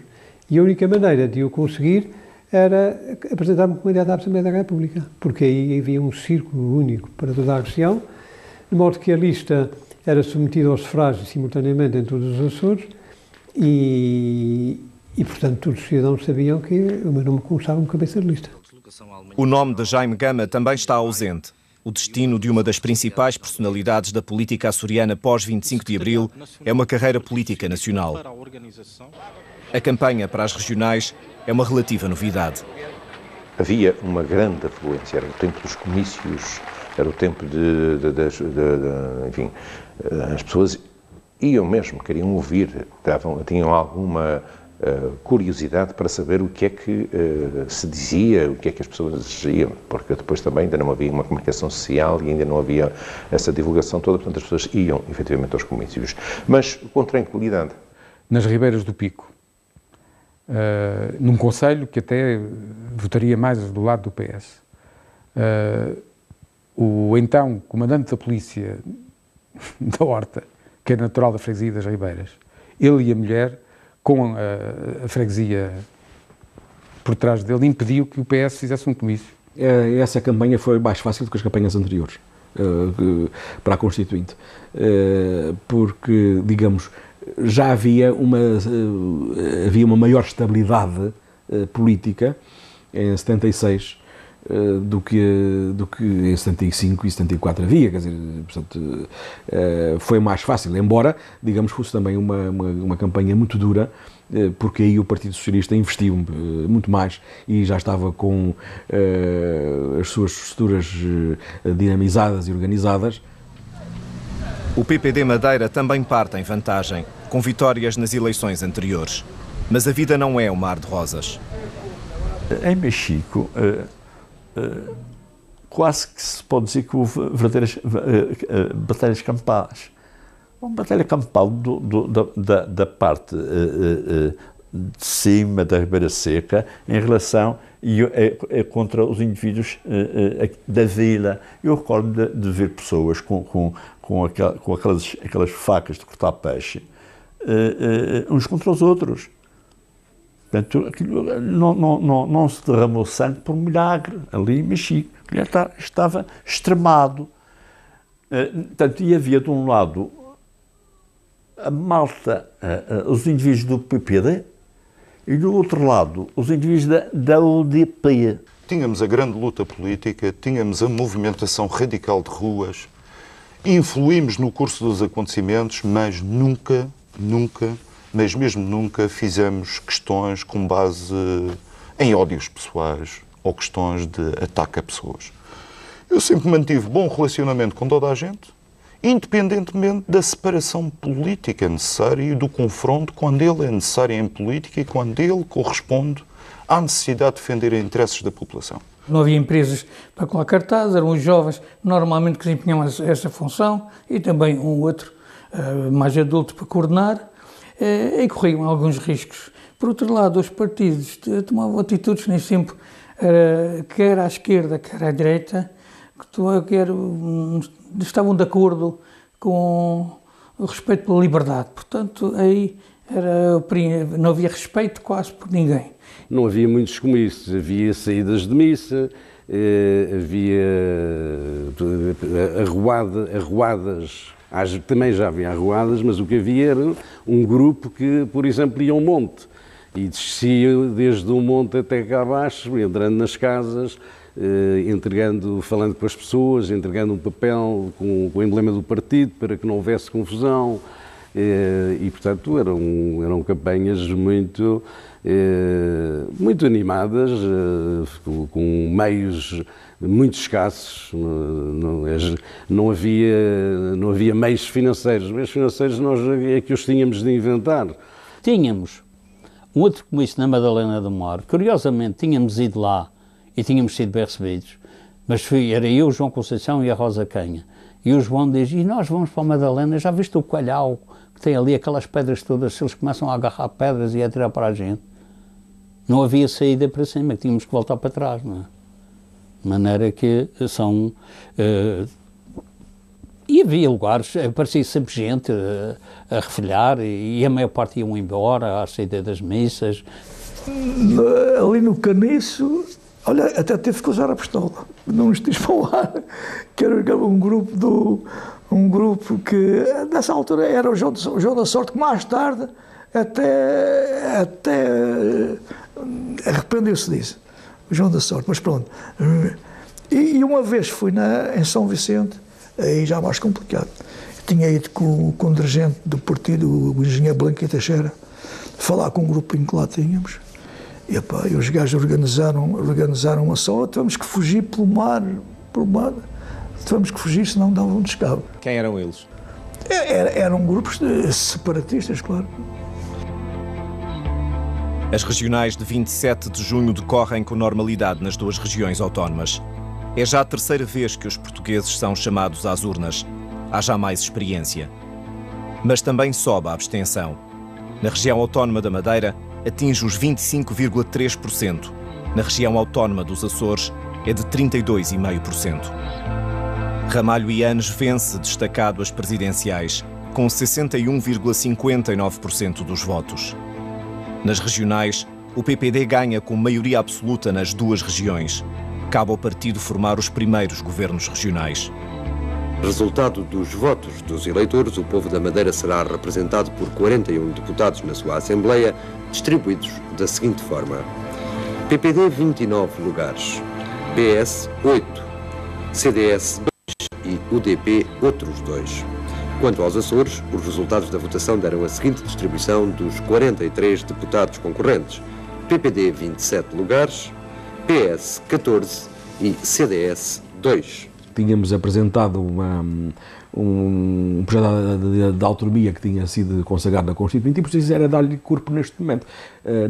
e a única maneira de o conseguir era apresentar-me como candidato à Assembleia da República, porque aí havia um círculo único para toda a região, de modo que a lista era submetida aos sufrágios simultaneamente em todos os Açores e portanto, todos os cidadãos sabiam que o meu nome constava como cabeça de lista. O nome de Jaime Gama também está ausente. O destino de uma das principais personalidades da política açoriana pós-25 de Abril é uma carreira política nacional. A campanha para as regionais é uma relativa novidade. Havia uma grande afluência, era o tempo dos comícios, era o tempo enfim, as pessoas iam mesmo, queriam ouvir, tinham alguma curiosidade para saber o que é que se dizia, o que é que as pessoas diziam, porque depois também ainda não havia uma comunicação social e ainda não havia essa divulgação toda, portanto as pessoas iam efetivamente aos comícios, mas com tranquilidade. Nas Ribeiras do Pico, num concelho que até votaria mais do lado do PS, o então comandante da polícia da Horta, que era natural da freguesia das Ribeiras, ele e a mulher, com a freguesia por trás dele, impediu que o PS fizesse um comício. Essa campanha foi mais fácil do que as campanhas anteriores para a Constituinte, porque, digamos, já havia uma maior estabilidade política em 76 do que em 75 e 74 havia, quer dizer, portanto, foi mais fácil, embora, digamos, fosse também uma campanha muito dura, porque aí o Partido Socialista investiu muito mais e já estava com as suas estruturas dinamizadas e organizadas. O PPD Madeira também parte em vantagem, com vitórias nas eleições anteriores. Mas a vida não é um mar de rosas. Em Mexico, quase que se pode dizer que houve verdadeiras batalhas campais. Uma batalha campal da parte de cima da Ribeira Seca em relação contra os indivíduos da vila. Eu recordo de ver pessoas com aquelas facas de cortar peixe uns contra os outros. Portanto, aquilo não se derramou sangue por milagre ali em Mexico. Estava extremado. Portanto, e havia de um lado a malta, os indivíduos do PPD, E do outro lado, os indivíduos da UDP. Tínhamos a grande luta política, tínhamos a movimentação radical de ruas, influímos no curso dos acontecimentos, mas nunca, mas mesmo nunca fizemos questões com base em ódios pessoais ou questões de ataque a pessoas. Eu sempre mantive bom relacionamento com toda a gente, independentemente da separação política necessária e do confronto quando ele é necessário em política e quando ele corresponde à necessidade de defender os interesses da população. Não havia empresas para colocar cartazes, eram os jovens normalmente que desempenhavam essa função e também um outro mais adulto para coordenar e corriam alguns riscos. Por outro lado, os partidos tomavam atitudes nem sempre, quer à esquerda, quer à direita, que estavam de acordo com o respeito pela liberdade. Portanto, aí não havia respeito quase por ninguém. Não havia muitos comícios, havia saídas de missa, havia arruadas, também já havia arruadas, mas o que havia era um grupo que, por exemplo, ia a um monte e descia desde o monte até cá abaixo, entrando nas casas, falando com as pessoas, entregando um papel com o emblema do partido para que não houvesse confusão. E portanto, eram campanhas muito animadas, com meios muito escassos. Não havia meios financeiros. Meios financeiros nós é que os tínhamos de inventar. Tínhamos um outro comício na Madalena do Moro. Curiosamente, tínhamos ido lá e tínhamos sido bem recebidos, mas era eu, o João Conceição e a Rosa Canha. E o João diz, e nós vamos para a Madalena, já viste o Coelhau, que tem ali aquelas pedras todas, se eles começam a agarrar pedras e a atirar para a gente, não havia saída para cima, tínhamos que voltar para trás, não é? De maneira que são... e havia lugares, aparecia sempre gente a refilhar, e a maior parte iam embora à saída das missas. Ali no Caniço, olha, até teve que usar a pistola, não nos diz para o ar, que era um grupo que, nessa altura, era o João da Sorte, que mais tarde até arrependeu-se disso, o João da Sorte, mas pronto. E uma vez fui em São Vicente, aí já mais complicado. Tinha ido com o dirigente do partido, o engenheiro Blanco Teixeira, falar com um grupinho que lá tínhamos. E os gajos organizaram um assalto, tivemos que fugir pelo mar, tivemos que fugir, senão davam um descabo. Quem eram eles? Eram grupos separatistas, claro. As regionais de 27 de junho decorrem com normalidade nas duas regiões autónomas. É já a terceira vez que os portugueses são chamados às urnas. Há já mais experiência. Mas também sobe a abstenção. Na região autónoma da Madeira, atinge os 25,3%. Na região autónoma dos Açores, é de 32,5%. Ramalho Yanes vence destacado as presidenciais, com 61,59% dos votos. Nas regionais, o PPD ganha com maioria absoluta nas duas regiões. Cabe ao partido formar os primeiros governos regionais. Resultado dos votos dos eleitores, o povo da Madeira será representado por 41 deputados na sua Assembleia, distribuídos da seguinte forma: PPD 29 lugares, PS 8, CDS 2 e UDP outros 2. Quanto aos Açores, os resultados da votação deram a seguinte distribuição dos 43 deputados concorrentes: PPD 27 lugares, PS 14 e CDS 2. Tínhamos apresentado um projeto de autonomia que tinha sido consagrado na Constituinte e preciso era dar-lhe corpo neste momento,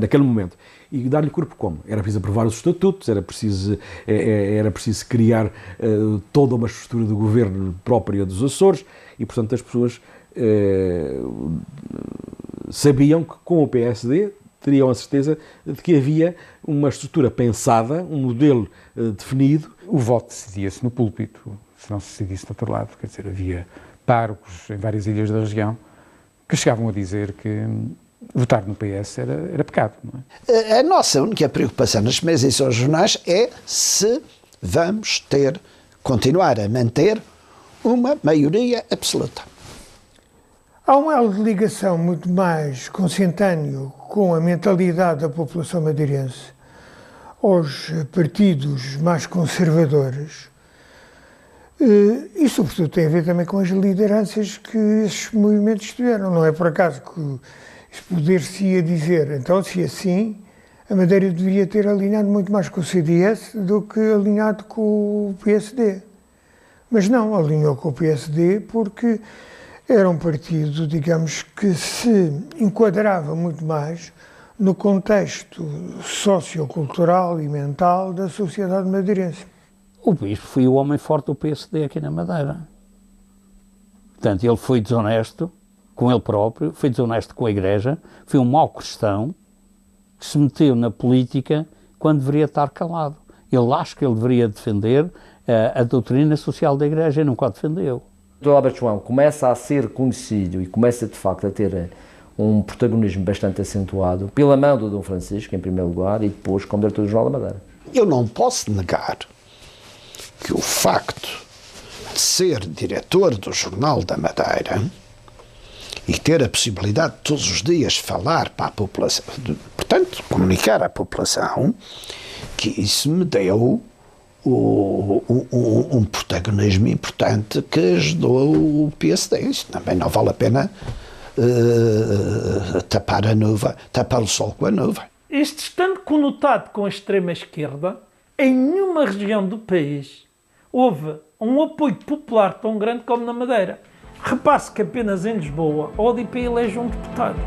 naquele momento. E dar-lhe corpo como? Era preciso aprovar os estatutos, era preciso criar toda uma estrutura de governo própria dos Açores e, portanto, as pessoas sabiam que com o PSD teriam a certeza de que havia uma estrutura pensada, um modelo definido. O voto decidia-se no púlpito, se não se decidisse do outro lado. Quer dizer, havia párocos em várias ilhas da região que chegavam a dizer que votar no PS era pecado, não é? A nossa única preocupação nas primeiras eleições regionais é se vamos continuar a manter uma maioria absoluta. Há um elo de ligação muito mais consentâneo com a mentalidade da população madeirense aos partidos mais conservadores, e sobretudo tem a ver também com as lideranças que esses movimentos tiveram. Não é por acaso que poder-se-ia dizer, então, se assim, a Madeira deveria ter alinhado muito mais com o CDS do que alinhado com o PSD. Mas não, alinhou com o PSD porque era um partido, digamos, que se enquadrava muito mais no contexto sociocultural e mental da sociedade madeirense. O Bispo foi o homem forte do PSD aqui na Madeira. Portanto, ele foi desonesto com ele próprio, foi desonesto com a Igreja, foi um mau cristão que se meteu na política quando deveria estar calado. Ele acha que ele deveria defender a doutrina social da Igreja e nunca a defendeu. O Dr. Alberto João começa a ser conhecido e começa de facto a ter um protagonismo bastante acentuado pela mão do Dom Francisco, em primeiro lugar, e depois como diretor do Jornal da Madeira. Eu não posso negar que o facto de ser diretor do Jornal da Madeira e ter a possibilidade de todos os dias falar para a população, portanto, comunicar à população, que isso me deu um protagonismo importante que ajudou o PSD. Isso também não vale a pena tapar o sol com a nuvem. Este estando conotado com a extrema-esquerda, em nenhuma região do país houve um apoio popular tão grande como na Madeira. Repasse que apenas em Lisboa a ODP elege um deputado.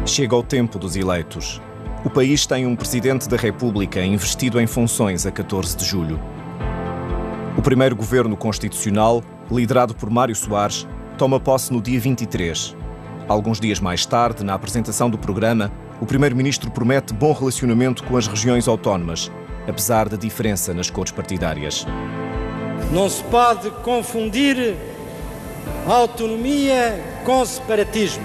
Chega o tempo dos eleitos. O país tem um Presidente da República investido em funções a 14 de julho. O primeiro governo constitucional, liderado por Mário Soares, toma posse no dia 23. Alguns dias mais tarde, na apresentação do programa, o Primeiro-Ministro promete bom relacionamento com as regiões autónomas, apesar da diferença nas cores partidárias. Não se pode confundir autonomia com separatismo.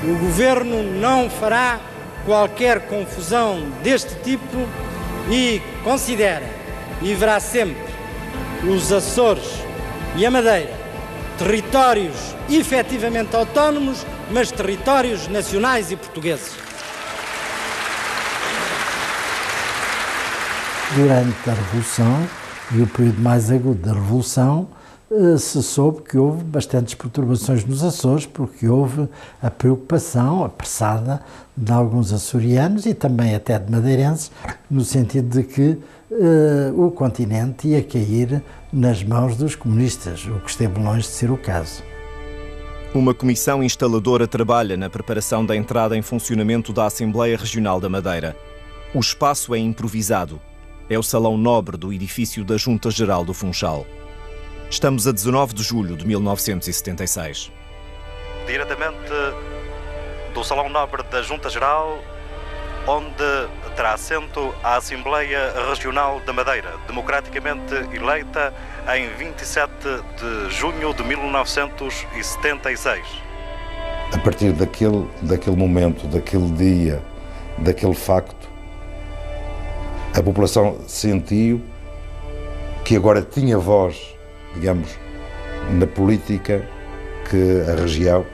O Governo não fará qualquer confusão deste tipo e considera e verá sempre os Açores e a Madeira territórios efetivamente autónomos, mas territórios nacionais e portugueses. Durante a Revolução e o período mais agudo da Revolução, se soube que houve bastantes perturbações nos Açores, porque houve a preocupação apressada de alguns açorianos e também até de madeirenses, no sentido de que o continente ia cair nas mãos dos comunistas, o que esteve longe de ser o caso. Uma comissão instaladora trabalha na preparação da entrada em funcionamento da Assembleia Regional da Madeira. O espaço é improvisado. É o Salão Nobre do edifício da Junta Geral do Funchal. Estamos a 19 de julho de 1976. Diretamente do Salão Nobre da Junta Geral, onde terá assento a Assembleia Regional da Madeira, democraticamente eleita em 27 de junho de 1976. A partir daquele momento, daquele dia, daquele facto, a população sentiu que agora tinha voz, digamos, na política que a região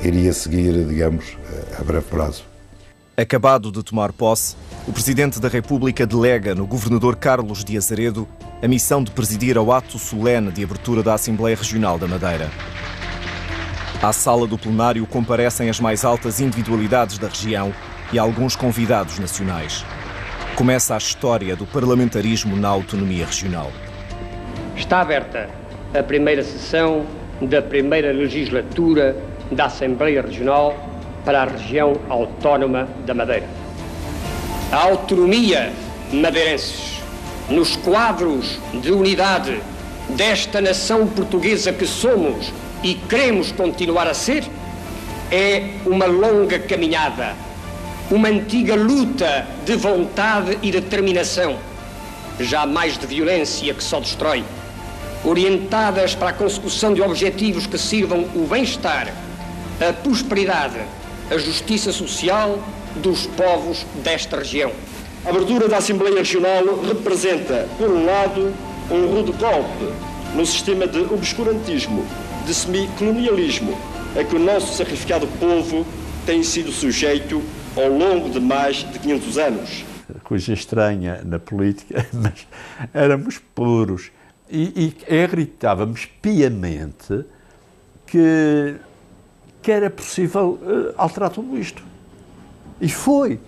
iria seguir, digamos, a breve prazo. Acabado de tomar posse, o Presidente da República delega no Governador Carlos de Azeredo a missão de presidir ao ato solene de abertura da Assembleia Regional da Madeira. À sala do plenário comparecem as mais altas individualidades da região e alguns convidados nacionais. Começa a história do parlamentarismo na autonomia regional. Está aberta a primeira sessão da primeira legislatura da Assembleia Regional para a região autónoma da Madeira. A autonomia madeirenses, nos quadros de unidade desta nação portuguesa que somos e queremos continuar a ser, é uma longa caminhada, uma antiga luta de vontade e determinação, jamais de violência que só destrói, orientadas para a consecução de objetivos que sirvam o bem-estar, a prosperidade, a justiça social dos povos desta região. A abertura da Assembleia Regional representa, por um lado, um rude golpe no sistema de obscurantismo, de semi-colonialismo a que o nosso sacrificado povo tem sido sujeito ao longo de mais de 500 anos. Coisa estranha na política, mas éramos puros e acreditávamos piamente que era possível alterar tudo isto. E foi.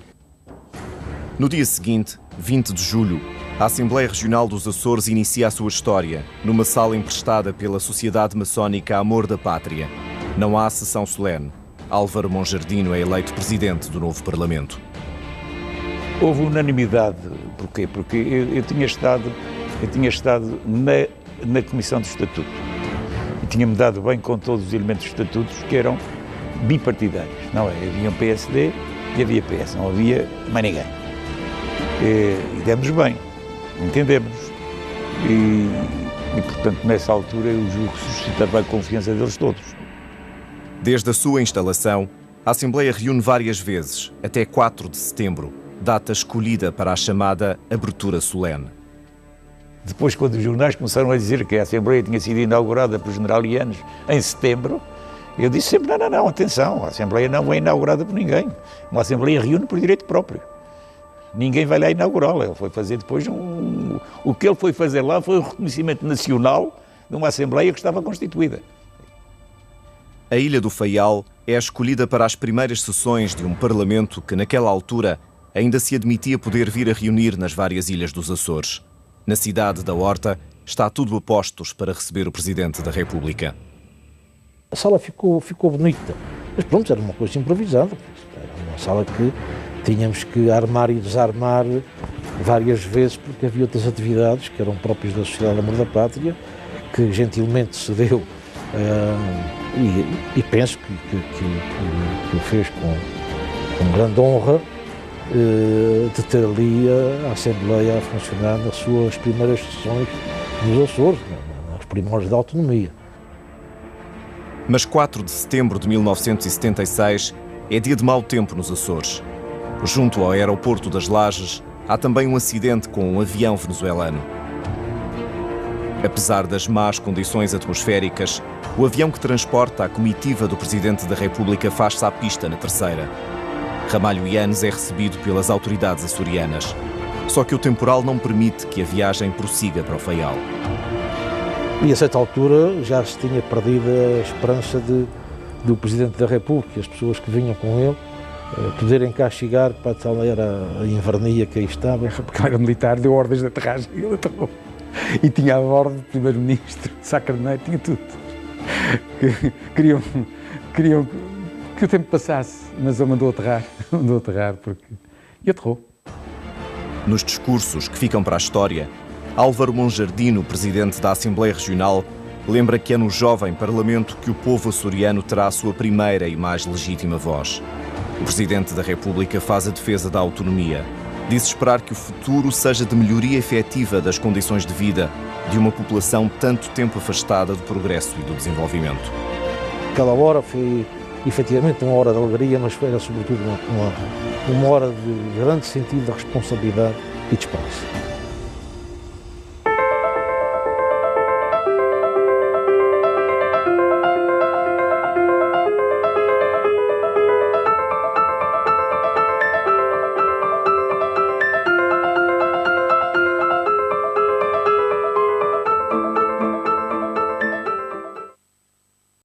No dia seguinte, 20 de julho, a Assembleia Regional dos Açores inicia a sua história numa sala emprestada pela Sociedade Maçónica Amor da Pátria. Não há sessão solene. Álvaro Monjardino é eleito presidente do novo Parlamento. Houve unanimidade. Porquê? Porque eu tinha estado na Comissão do Estatuto e tinha-me dado bem com todos os elementos dos estatutos que eram bipartidários. Não é? Havia um PSD e havia PS, não havia mais ninguém. E demos bem, entendemos. E portanto, nessa altura, eu julgo que suscitava a confiança deles todos. Desde a sua instalação, a Assembleia reúne várias vezes, até 4 de setembro, data escolhida para a chamada abertura solene. Depois, quando os jornais começaram a dizer que a Assembleia tinha sido inaugurada por generalianos em setembro, eu disse sempre, não, atenção, a Assembleia não é inaugurada por ninguém. Uma Assembleia reúne por direito próprio. Ninguém vai lá inaugurá-la. Ele foi fazer depois o que ele foi fazer lá foi o reconhecimento nacional de uma Assembleia que estava constituída. A Ilha do Faial é a escolhida para as primeiras sessões de um Parlamento que, naquela altura, ainda se admitia poder vir a reunir nas várias ilhas dos Açores. Na cidade da Horta, está tudo a postos para receber o Presidente da República. A sala ficou bonita, mas pronto, era uma coisa improvisada. Era uma sala que tínhamos que armar e desarmar várias vezes, porque havia outras atividades que eram próprias da Sociedade Amor da Pátria, que gentilmente cedeu e penso que o fez com grande honra de ter ali a Assembleia a funcionar nas suas primeiras sessões dos Açores, nas primórdios da autonomia. Mas 4 de setembro de 1976 é dia de mau tempo nos Açores. Junto ao aeroporto das Lajes, há também um acidente com um avião venezuelano. Apesar das más condições atmosféricas, o avião que transporta a comitiva do Presidente da República faz-se à pista na terceira. Ramalho Yanes é recebido pelas autoridades açorianas. Só que o temporal não permite que a viagem prossiga para o Faial. E a certa altura já se tinha perdido a esperança do Presidente da República e as pessoas que vinham com ele poderem cá chegar para tal era a invernia que aí estava. Porque era militar, deu ordens de aterragem e ele aterrou. E tinha a ordem do Primeiro-Ministro, Sá Carneiro, tinha tudo. Queriam que o tempo passasse, mas ele mandou aterrar e aterrou. Nos discursos que ficam para a história, Álvaro Monjardino, presidente da Assembleia Regional, lembra que é no jovem Parlamento que o povo açoriano terá a sua primeira e mais legítima voz. O Presidente da República faz a defesa da autonomia. Diz esperar que o futuro seja de melhoria efetiva das condições de vida de uma população tanto tempo afastada do progresso e do desenvolvimento. Aquela hora foi efetivamente uma hora de alegria, mas foi sobretudo uma hora de grande sentido de responsabilidade e de esperança.